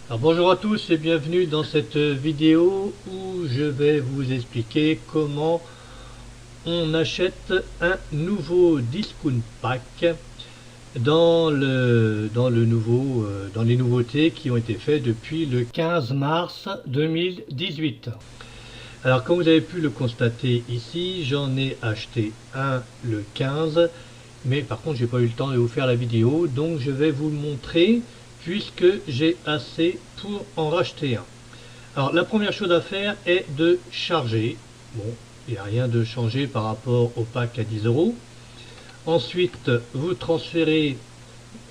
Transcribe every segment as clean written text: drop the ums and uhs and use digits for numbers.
Alors bonjour à tous et bienvenue dans cette vidéo où je vais vous expliquer comment on achète un nouveau discount pack dans les nouveautés qui ont été faites depuis le 15 mars 2018. Alors comme vous avez pu le constater ici, j'en ai acheté un le 15, mais par contre j'ai pas eu le temps de vous faire la vidéo, donc je vais vous le montrer puisque j'ai assez pour en racheter un. Alors la première chose à faire est de charger. Bon, il n'y a rien de changé par rapport au pack à 10 euros. Ensuite, vous transférez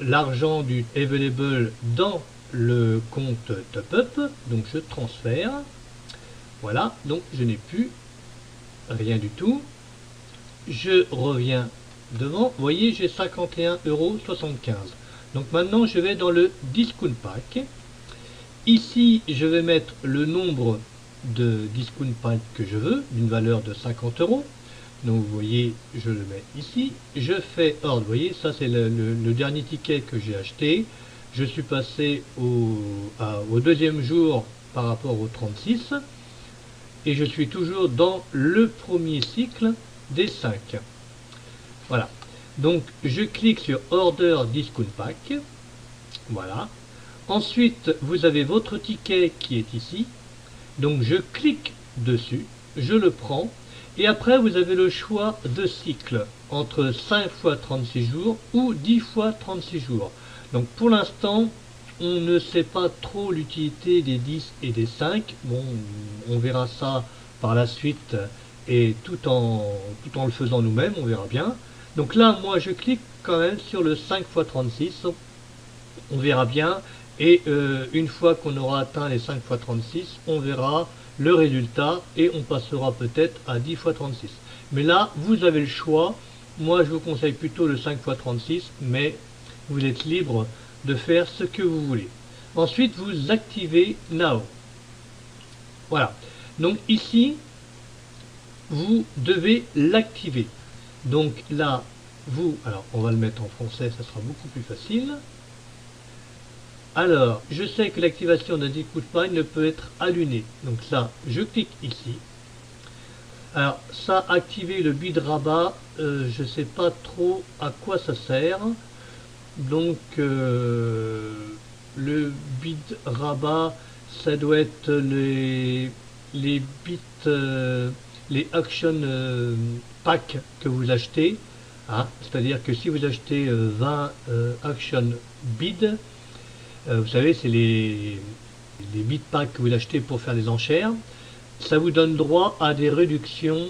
l'argent du Available dans le compte Top Up. Donc je transfère. Voilà, donc je n'ai plus rien du tout. Je reviens devant. Vous voyez, j'ai 51,75 €. Donc maintenant, je vais dans le Discount Pack. Ici, je vais mettre le nombre de Discount Pack que je veux, d'une valeur de 50 €. Donc vous voyez, je le mets ici. Je fais ordre. Vous voyez, ça c'est le dernier ticket que j'ai acheté. Je suis passé au deuxième jour par rapport au 36. Et je suis toujours dans le premier cycle des 5. Voilà. Donc je clique sur Order Discount Pack. Voilà. Ensuite, vous avez votre ticket qui est ici. Donc je clique dessus, je le prends. Et après, vous avez le choix de cycle entre 5 fois 36 jours ou 10 fois 36 jours. Donc pour l'instant, on ne sait pas trop l'utilité des 10 et des 5. Bon, on verra ça par la suite et tout en le faisant nous-mêmes, on verra bien. Donc là, moi, je clique quand même sur le 5 x 36. On verra bien. Et une fois qu'on aura atteint les 5 x 36, on verra le résultat et on passera peut-être à 10 x 36. Mais là, vous avez le choix. Moi, je vous conseille plutôt le 5 x 36, mais vous êtes libre de faire ce que vous voulez. Ensuite, vous activez Now. Voilà. Donc ici, vous devez l'activer. Donc là, alors on va le mettre en français, ça sera beaucoup plus facile. Alors, je sais que l'activation d'un Discount Pack ne peut être allumée. Donc là, je clique ici. Alors, ça, activer le bid rabat, je ne sais pas trop à quoi ça sert. Donc, le bid rabat, ça doit être les bits, les action pack que vous achetez. Hein, c'est-à-dire que si vous achetez 20 action bid, vous savez, c'est les bit packs que vous achetez pour faire des enchères. Ça vous donne droit à des réductions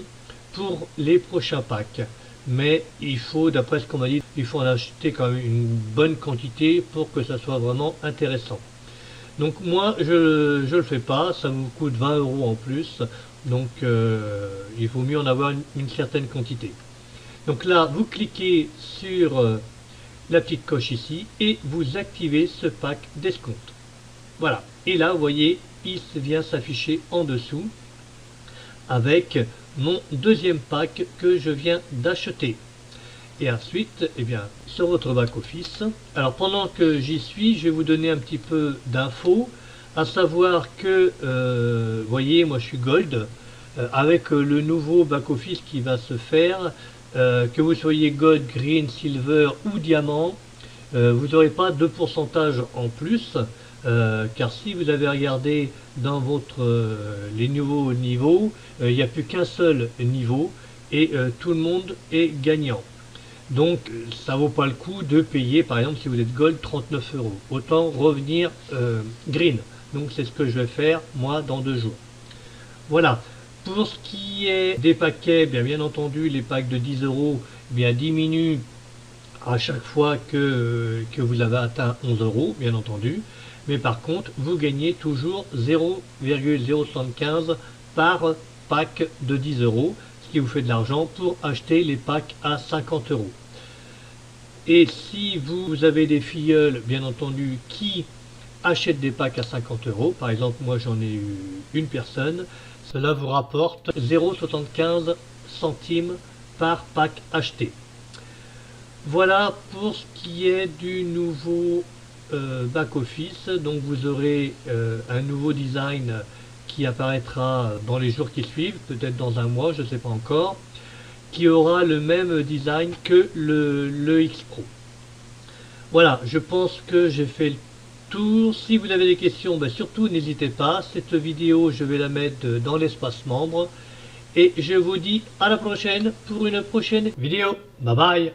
pour les prochains packs. Mais il faut, d'après ce qu'on m'a dit, il faut en acheter quand même une bonne quantité pour que ça soit vraiment intéressant. Donc moi, je le fais pas, ça vous coûte 20 € en plus. Donc il vaut mieux en avoir une certaine quantité. Donc là, vous cliquez sur la petite coche ici et vous activez ce pack d'escompte. Voilà. Et là, vous voyez, il vient s'afficher en dessous avec mon deuxième pack que je viens d'acheter. Et ensuite, eh bien, sur votre back office. Alors pendant que j'y suis, je vais vous donner un petit peu d'infos, à savoir que, vous voyez, moi je suis Gold, avec le nouveau back office qui va se faire. Que vous soyez Gold, Green, Silver ou Diamant, vous n'aurez pas de pourcentage en plus, car si vous avez regardé dans les nouveaux niveaux, il n'y a plus qu'un seul niveau et tout le monde est gagnant. Donc ça vaut pas le coup de payer, par exemple si vous êtes Gold, 39 €. Autant revenir Green. Donc c'est ce que je vais faire moi dans 2 jours. Voilà. Pour ce qui est des paquets, bien entendu, les packs de 10 € diminuent à chaque fois que vous avez atteint 11 €, bien entendu. Mais par contre, vous gagnez toujours 0,075 par pack de 10 €, ce qui vous fait de l'argent pour acheter les packs à 50 €. Et si vous avez des filleuls, bien entendu, qui achètent des packs à 50 €, par exemple, moi j'en ai eu une personne, cela vous rapporte 0,75 centimes par pack acheté. Voilà pour ce qui est du nouveau back office. Donc vous aurez un nouveau design qui apparaîtra dans les jours qui suivent, peut-être dans un mois, je ne sais pas encore, qui aura le même design que le X Pro. Voilà, je pense que j'ai fait le tour. Si vous avez des questions, ben surtout n'hésitez pas. Cette vidéo, je vais la mettre dans l'espace membre. Et je vous dis à la prochaine pour une prochaine vidéo. Bye bye.